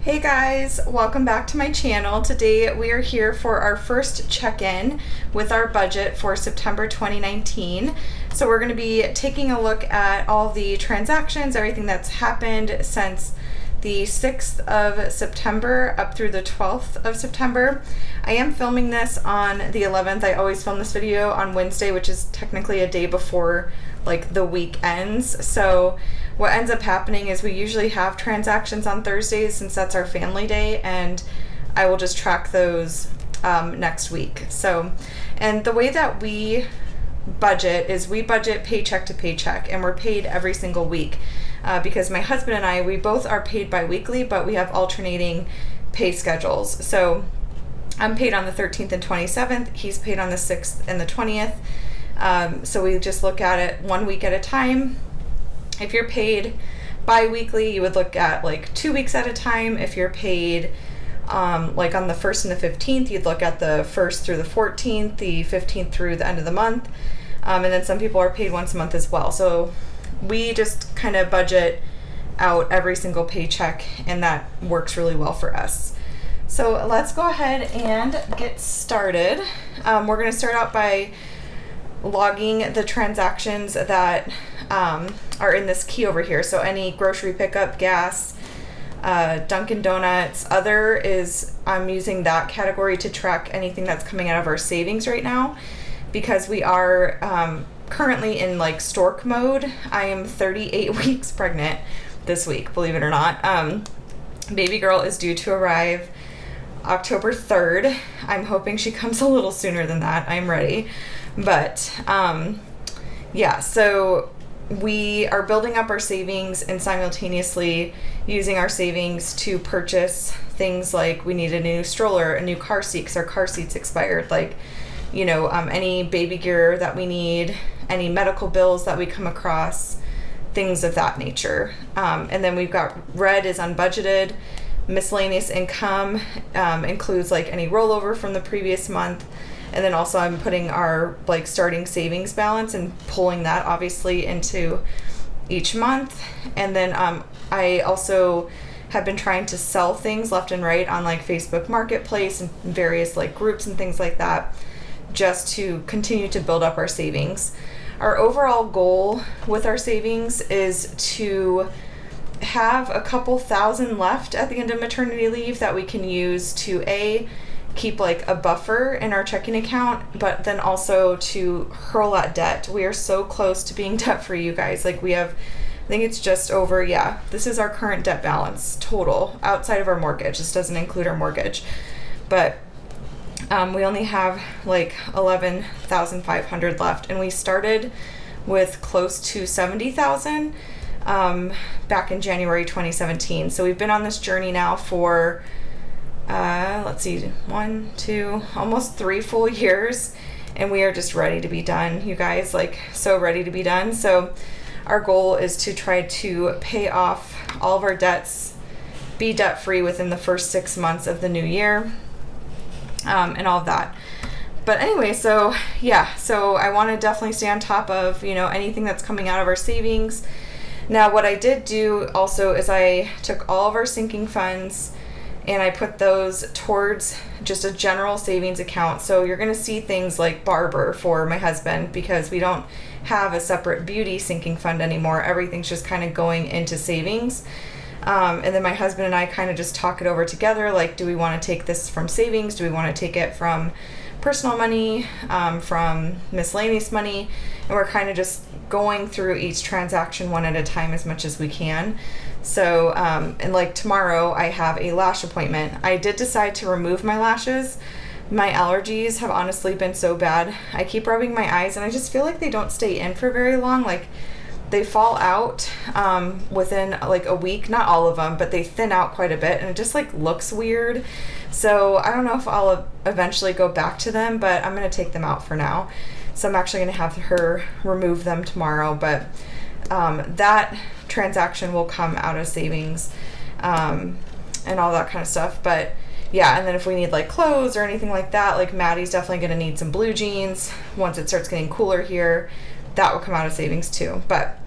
Hey guys, welcome back to my channel. Today we are here for our first check-in with our budget for September 2019. So we're going to be taking a look at all the transactions, everything that's happened since the 6th of September up through the 12th of September. I am filming this on the 11th. I always film this video on Wednesday, which is technically a day before like the week ends. So what ends up happening is we usually have transactions on Thursdays since that's our family day, and I will just track those next week. So, and the way that we budget is we budget paycheck to paycheck, and we're paid every single week because my husband and I, we both are paid bi-weekly, but we have alternating pay schedules. So I'm paid on the 13th and 27th. He's paid on the 6th and the 20th. So we just look at it 1 week at a time. If you're paid bi-weekly, you would look at like 2 weeks at a time. If you're paid like on the 1st and the 15th, you'd look at the 1st through the 14th, the 15th through the end of the month. And then some people are paid once a month as well. So we just kind of budget out every single paycheck, and that works really well for us. So let's go ahead and get started. We're going to start out by logging the transactions that are in this key over here. So any grocery pickup, gas, Dunkin' Donuts, other is, I'm using that category to track anything that's coming out of our savings right now, because we are currently in like stork mode. I am 38 weeks pregnant this week, believe it or not. Baby girl is due to arrive October 3rd. I'm hoping she comes a little sooner than that. I'm ready. But yeah, so we are building up our savings and simultaneously using our savings to purchase things like we need a new stroller, a new car seat because our car seat's expired, like, you know, any baby gear that we need, any medical bills that we come across, things of that nature. And then we've got red is unbudgeted. Miscellaneous income includes like any rollover from the previous month. And then also I'm putting our like starting savings balance and pulling that obviously into each month. And then I also have been trying to sell things left and right on like Facebook Marketplace and various like groups and things like that, just to continue to build up our savings. Our overall goal with our savings is to have a couple thousand left at the end of maternity leave that we can use to keep like a buffer in our checking account, but then also to hurl at debt. We are so close to being debt free, you guys. Like we have, I think it's just over, yeah, this is our current debt balance total outside of our mortgage. This doesn't include our mortgage, but we only have like 11,500 left, and we started with close to 70,000 back in January 2017. So we've been on this journey now for let's see, 1, 2, almost 3 full years, and we are just ready to be done, you guys, like so ready to be done. So our goal is to try to pay off all of our debts, be debt free within the first 6 months of the new year, and all of that. But anyway, so yeah, so I want to definitely stay on top of, you know, anything that's coming out of our savings. Now what I did do also is I took all of our sinking funds and I put those towards just a general savings account. So you're going to see things like barber for my husband, because we don't have a separate beauty sinking fund anymore. Everything's just kind of going into savings. And then my husband and I kind of just talk it over together. Like, do we want to take this from savings? Do we want to take it from personal money, from miscellaneous money? And we're kind of just going through each transaction one at a time as much as we can. So, and like tomorrow I have a lash appointment. I did decide to remove my lashes. My allergies have honestly been so bad. I keep rubbing my eyes and I just feel like they don't stay in for very long. Like they fall out within like a week, not all of them, but they thin out quite a bit and it just like looks weird. So I don't know if I'll eventually go back to them, but I'm going to take them out for now. So I'm actually going to have her remove them tomorrow, but that transaction will come out of savings and all that kind of stuff. But yeah, and then if we need like clothes or anything like that, like Maddie's definitely going to need some blue jeans once it starts getting cooler here. That will come out of savings too. But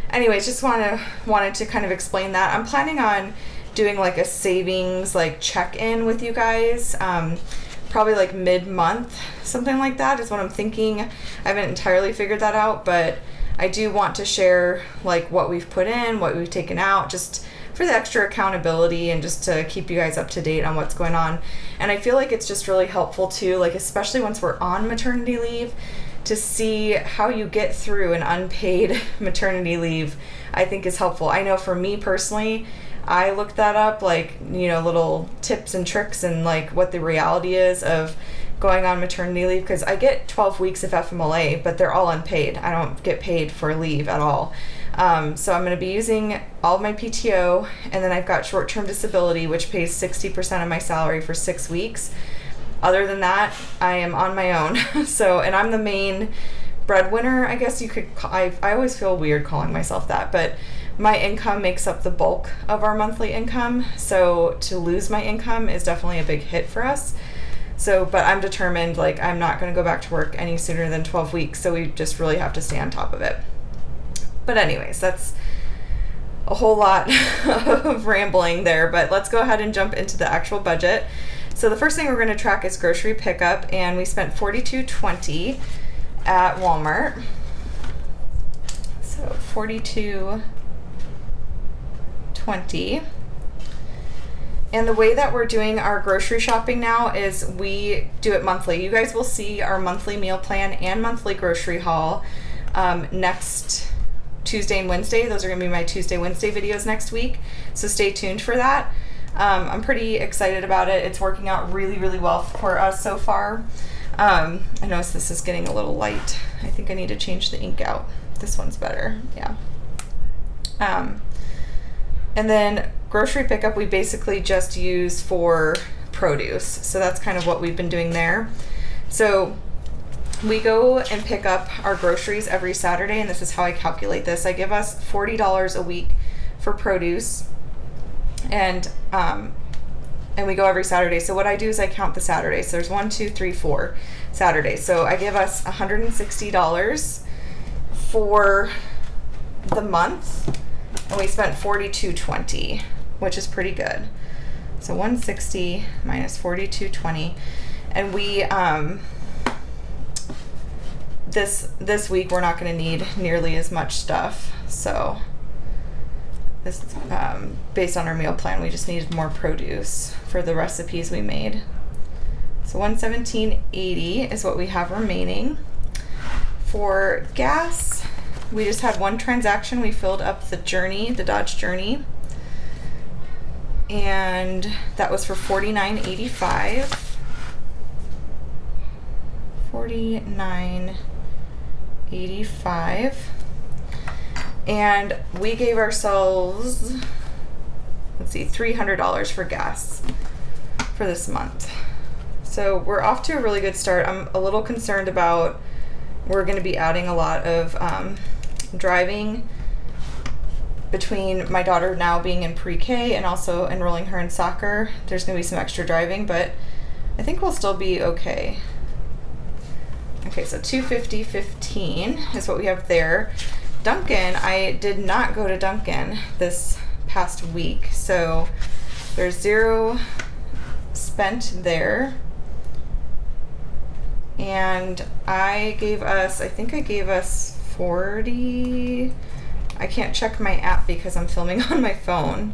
anyways, just wanted to kind of explain that. I'm planning on doing like a savings like check-in with you guys, probably like mid-month, something like that is what I'm thinking. I haven't entirely figured that out, but I do want to share like what we've put in, what we've taken out, just for the extra accountability and just to keep you guys up to date on what's going on. And I feel like it's just really helpful too, like especially once we're on maternity leave, to see how you get through an unpaid maternity leave, I think is helpful. I know for me personally, I looked that up, like, you know, little tips and tricks and like what the reality is of going on maternity leave, because I get 12 weeks of FMLA, but they're all unpaid. I don't get paid for leave at all. So I'm going to be using all of my PTO, and then I've got short-term disability, which pays 60% of my salary for 6 weeks. Other than that, I am on my own. So, and I'm the main breadwinner, I guess you could, I always feel weird calling myself that, but my income makes up the bulk of our monthly income. So to lose my income is definitely a big hit for us. So, but I'm determined, like, I'm not going to go back to work any sooner than 12 weeks. So we just really have to stay on top of it. But anyways, that's a whole lot of rambling there, but let's go ahead and jump into the actual budget. So the first thing we're going to track is grocery pickup, and we spent $42.20 at Walmart. So $42.20. And the way that we're doing our grocery shopping now is we do it monthly. You guys will see our monthly meal plan and monthly grocery haul next Tuesday and Wednesday. Those are going to be my Tuesday, Wednesday videos next week. So stay tuned for that. I'm pretty excited about it. It's working out really, really well for us so far. I notice this is getting a little light. I think I need to change the ink out. This one's better. Yeah. And then grocery pickup we basically just use for produce. So that's kind of what we've been doing there. So we go and pick up our groceries every Saturday, and this is how I calculate this. I give us $40 a week for produce, and we go every Saturday. So what I do is I count the Saturdays. So there's 1, 2, 3, 4 Saturdays. So I give us $160 for the month, and we spent $42.20, which is pretty good. So 160 minus 42.20, and we this week we're not going to need nearly as much stuff. So this based on our meal plan, we just needed more produce for the recipes we made. So $117.80 is what we have remaining. For gas, we just had one transaction. We filled up the Dodge Journey, and that was for $49.85. $49.85. And we gave ourselves, let's see, $300 for gas for this month. So we're off to a really good start. I'm a little concerned about, we're going to be adding a lot of driving between my daughter now being in pre-K and also enrolling her in soccer. There's going to be some extra driving, but I think we'll still be okay. Okay, so $250.15 is what we have there. Dunkin', I did not go to Dunkin' this past week, so there's $0 spent there. And I think I gave us 40. I can't check my app because I'm filming on my phone.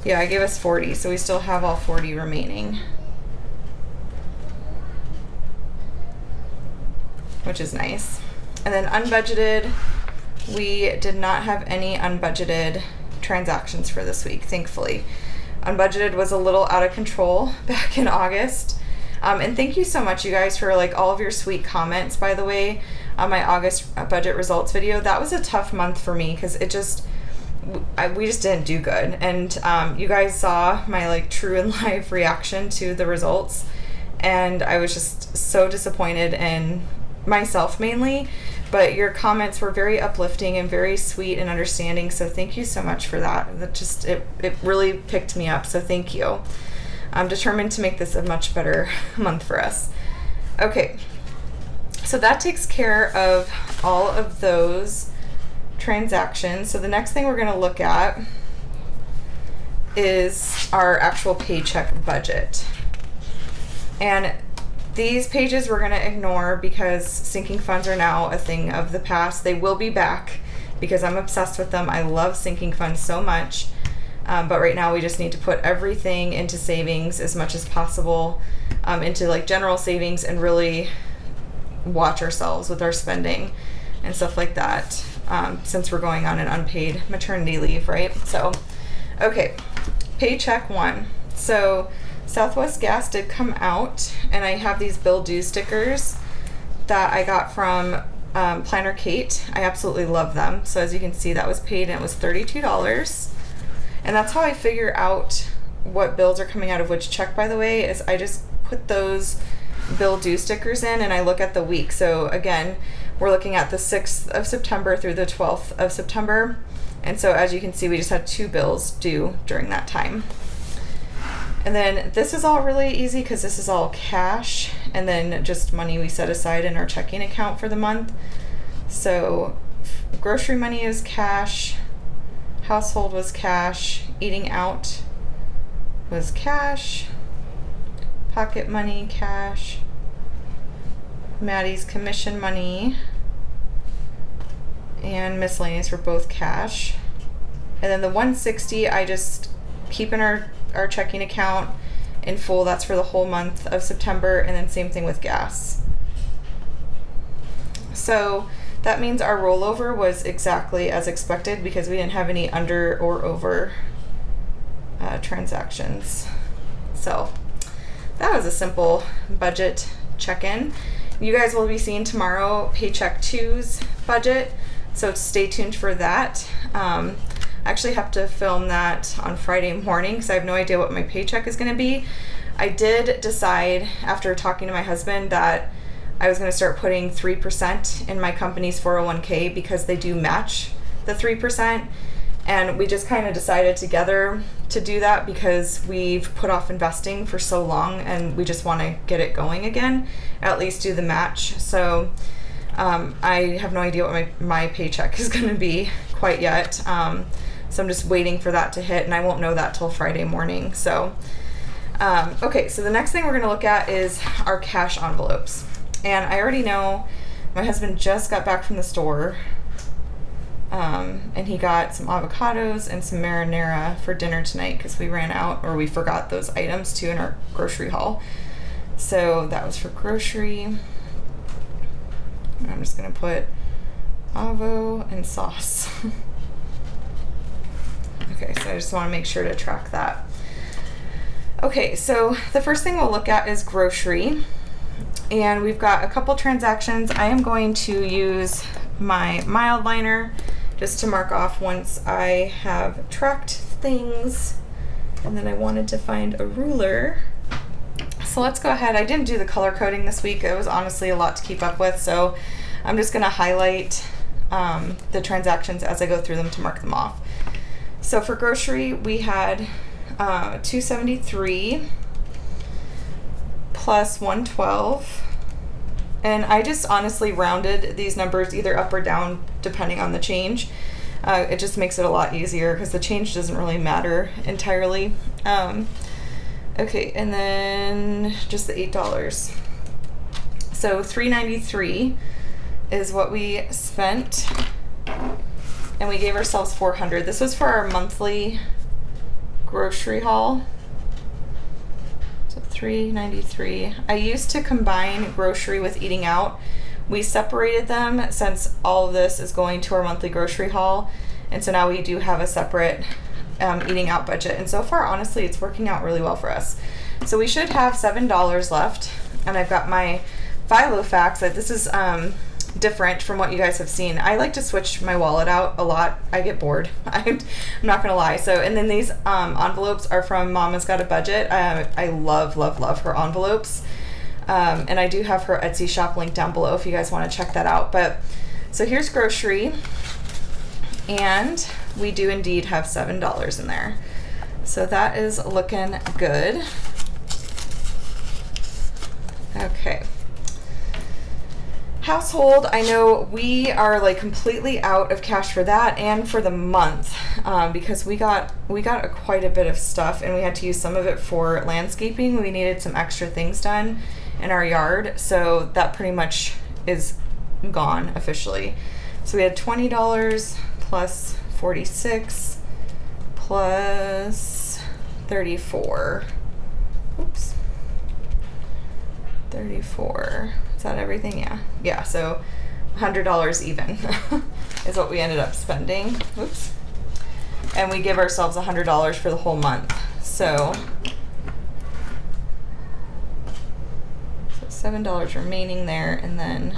Yeah, I gave us 40, so we still have all 40 remaining, which is nice. And then unbudgeted, we did not have any unbudgeted transactions for this week, thankfully. Unbudgeted was a little out of control back in August. And thank you so much, you guys, for like all of your sweet comments, by the way, on my August budget results video. That was a tough month for me because we just didn't do good. And you guys saw my like true and live reaction to the results. And I was just so disappointed in myself mainly, but your comments were very uplifting and very sweet and understanding. So thank you so much for that. That just, it really picked me up. So thank you. I'm determined to make this a much better month for us. Okay, so that takes care of all of those transactions. So the next thing we're going to look at is our actual paycheck budget. And these pages we're going to ignore because sinking funds are now a thing of the past. They will be back because I'm obsessed with them. I love sinking funds so much. But right now we just need to put everything into savings as much as possible, into like general savings, and really watch ourselves with our spending and stuff like that, since we're going on an unpaid maternity leave, right? So, okay, paycheck 1. So Southwest Gas did come out, and I have these bill due stickers that I got from Planner Kate. I absolutely love them. So as you can see, that was paid, and it was $32. And that's how I figure out what bills are coming out of which check, by the way, is I just put those bill due stickers in and I look at the week. So again, we're looking at the 6th of September through the 12th of September. And so as you can see, we just had 2 bills due during that time. And then this is all really easy because this is all cash and then just money we set aside in our checking account for the month. So grocery money is cash, household was cash, eating out was cash, pocket money cash, Maddie's commission money, and miscellaneous were both cash. And then the $160 I just keep in our checking account in full. That's for the whole month of September. And then same thing with gas. So that means our rollover was exactly as expected because we didn't have any under or over transactions. So that was a simple budget check-in. You guys will be seeing tomorrow Paycheck 2's budget, so stay tuned for that. I actually have to film that on Friday morning because I have no idea what my paycheck is going to be. I did decide after talking to my husband that I was going to start putting 3% in my company's 401k because they do match the 3%. And we just kind of decided together to do that because we've put off investing for so long and we just want to get it going again, at least do the match. So I have no idea what my paycheck is going to be quite yet. So I'm just waiting for that to hit, and I won't know that till Friday morning. So, okay, so the next thing we're going to look at is our cash envelopes. And I already know my husband just got back from the store, and he got some avocados and some marinara for dinner tonight because we ran out, or we forgot those items too in our grocery haul. So that was for grocery. I'm just going to put avo and sauce. Okay, so I just want to make sure to track that. Okay, so the first thing we'll look at is grocery. And we've got a couple transactions. I am going to use my mild liner just to mark off once I have tracked things. And then I wanted to find a ruler. So let's go ahead. I didn't do the color coding this week. It was honestly a lot to keep up with. So I'm just going to highlight the transactions as I go through them to mark them off. So for grocery, we had $273 plus $112. And I just honestly rounded these numbers either up or down depending on the change. It just makes it a lot easier because the change doesn't really matter entirely. Okay, and then just the $8. So $393 is what we spent, and we gave ourselves $400. This was for our monthly grocery haul. So $393. I used to combine grocery with eating out. We separated them since all of this is going to our monthly grocery haul, and so now we do have a separate eating out budget. And so far, honestly, it's working out really well for us. So we should have $7 left, and I've got my Filofax. This is different from what you guys have seen. I like to switch my wallet out a lot. I get bored. I'm not gonna lie. So, and then these envelopes are from Mama's Got a Budget. I love her envelopes. And I do have her Etsy shop link down below if you guys want to check that out. But so here's grocery, and we do indeed have $7 in there. So that is looking good. Okay. Household, I know we are like completely out of cash for that and for the month, because we got quite a bit of stuff and we had to use some of it for landscaping. We needed some extra things done in our yard, so that pretty much is gone officially. So we had $20 plus 46 plus 34. Oops. 34. Is that everything? Yeah. Yeah, so $100 even is what we ended up spending. Oops. And we give ourselves $100 for the whole month. So $7 remaining there, and then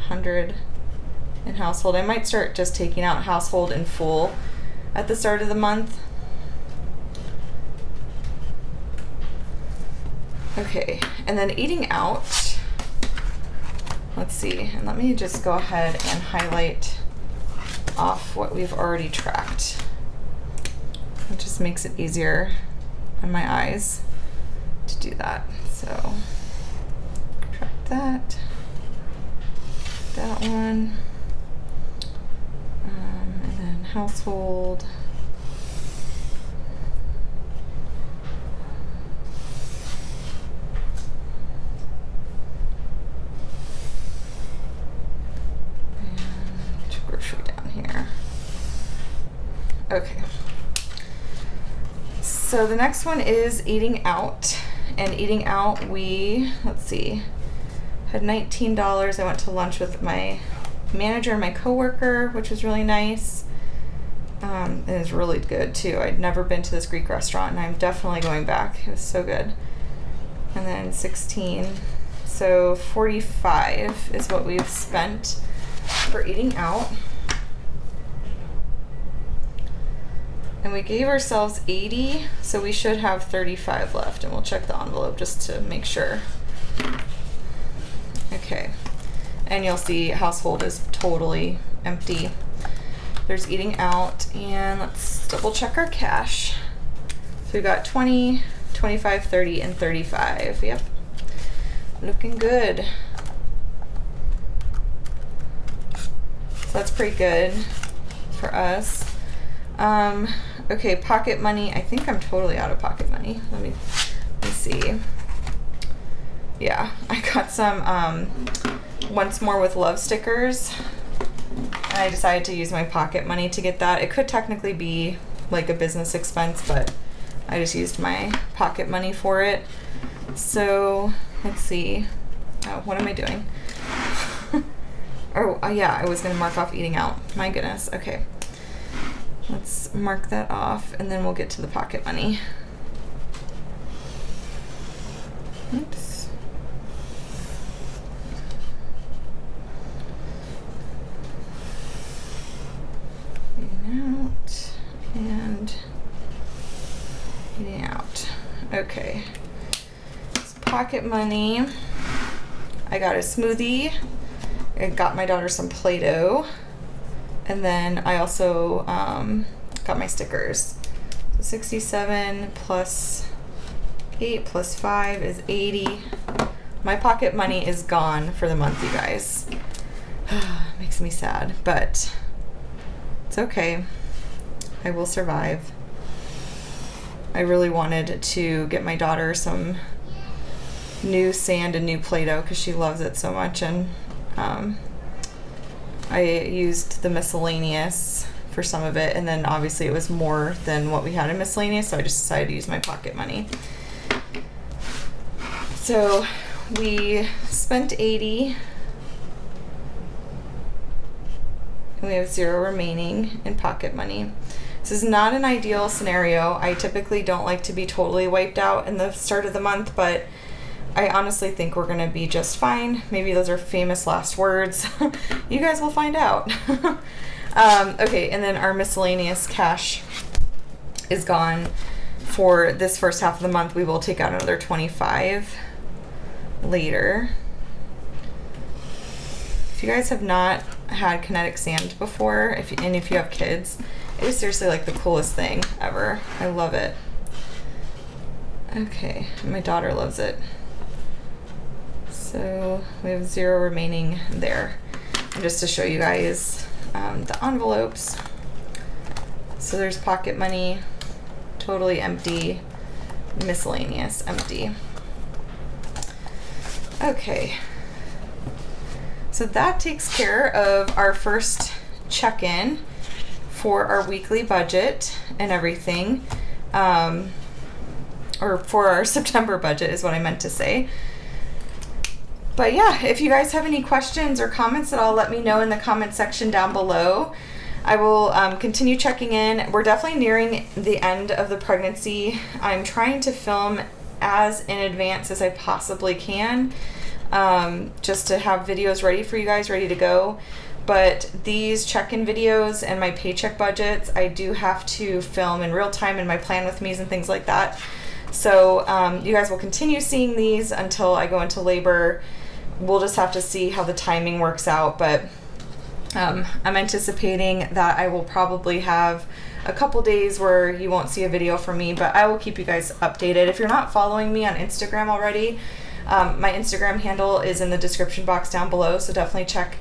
100 in household. I might start just taking out household in full at the start of the month. Okay, and then eating out, let's see, and let me just go ahead and highlight off what we've already tracked. It just makes it easier on my eyes to do that. So track that one, and then household. Grocery down here. Okay. So the next one is eating out. And eating out, we, let's see, had $19. I went to lunch with my manager and my coworker, which was really nice. It was really good too. I'd never been to this Greek restaurant and I'm definitely going back. It was so good. And then 16. So 45 is what we've spent for eating out. And we gave ourselves 80, so we should have 35 left, and we'll check the envelope just to make sure. Okay, and you'll see household is totally empty. There's eating out, and let's double check our cash. So we got 20, 25, 30, and 35. Yep, looking good. So that's pretty good for us. Okay, pocket money. I think I'm totally out of pocket money. Let me see. Yeah, I got some Once More with Love stickers. And I decided to use my pocket money to get that. It could technically be like a business expense, but I just used my pocket money for it. So let's see. Oh, what am I doing? Oh, yeah, I was going to mark off eating out. My goodness. Okay. Let's mark that off, and then we'll get to the pocket money. Oops. Eating out and eating out. Okay. So pocket money. I got a smoothie. I got my daughter some Play-Doh. And then I also got my stickers. So 67 plus 8 plus 5 is 80. My pocket money is gone for the month, you guys. Makes me sad, but it's okay. I will survive. I really wanted to get my daughter some new sand and new Play-Doh because she loves it so much, and I used the miscellaneous for some of it, and then obviously it was more than what we had in miscellaneous, so I just decided to use my pocket money. So we spent 80, and we have 0 remaining in pocket money. This is not an ideal scenario. I typically don't like to be totally wiped out in the start of the month, but I honestly think we're going to be just fine. Maybe those are famous last words. You guys will find out. Okay, and then our miscellaneous cash is gone. For this first half of the month, we will take out another 25 later. If you guys have not had kinetic sand before, and if you have kids, it is seriously like the coolest thing ever. I love it. Okay, my daughter loves it. So we have 0 remaining there. And just to show you guys the envelopes. So there's pocket money, totally empty, miscellaneous, empty. Okay. So that takes care of our first check-in for our weekly budget and everything. Or for our September budget is what I meant to say. But yeah, if you guys have any questions or comments at all, let me know in the comment section down below. I will continue checking in. We're definitely nearing the end of the pregnancy. I'm trying to film as in advance as I possibly can, just to have videos ready for you guys, ready to go. But these check-in videos and my paycheck budgets, I do have to film in real time in my plan with me's and things like that. So you guys will continue seeing these until I go into labor. We'll just have to see how the timing works out, but I'm anticipating that I will probably have a couple days where you won't see a video from me, but I will keep you guys updated. If you're not following me on Instagram already, my Instagram handle is in the description box down below, so definitely check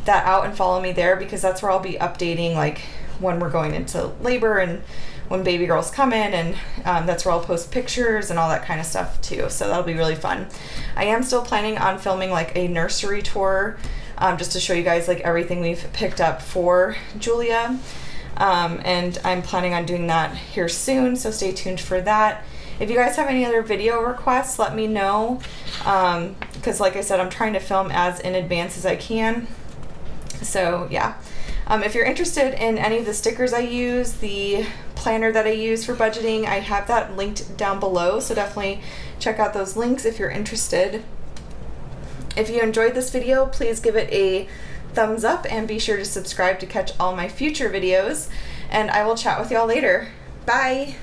that out and follow me there, because that's where I'll be updating like when we're going into labor and when baby girls come in, and that's where I'll post pictures and all that kind of stuff too, so that'll be really fun. I am still planning on filming like a nursery tour, just to show you guys like everything we've picked up for Julia, and I'm planning on doing that here soon, so stay tuned for that. If you guys have any other video requests, let me know, because like I said, I'm trying to film as in advance as I can. So yeah, if you're interested in any of the stickers I use, the planner that I use for budgeting, I have that linked down below, so definitely check out those links if you're interested. If you enjoyed this video, please give it a thumbs up and be sure to subscribe to catch all my future videos, and I will chat with y'all later. Bye!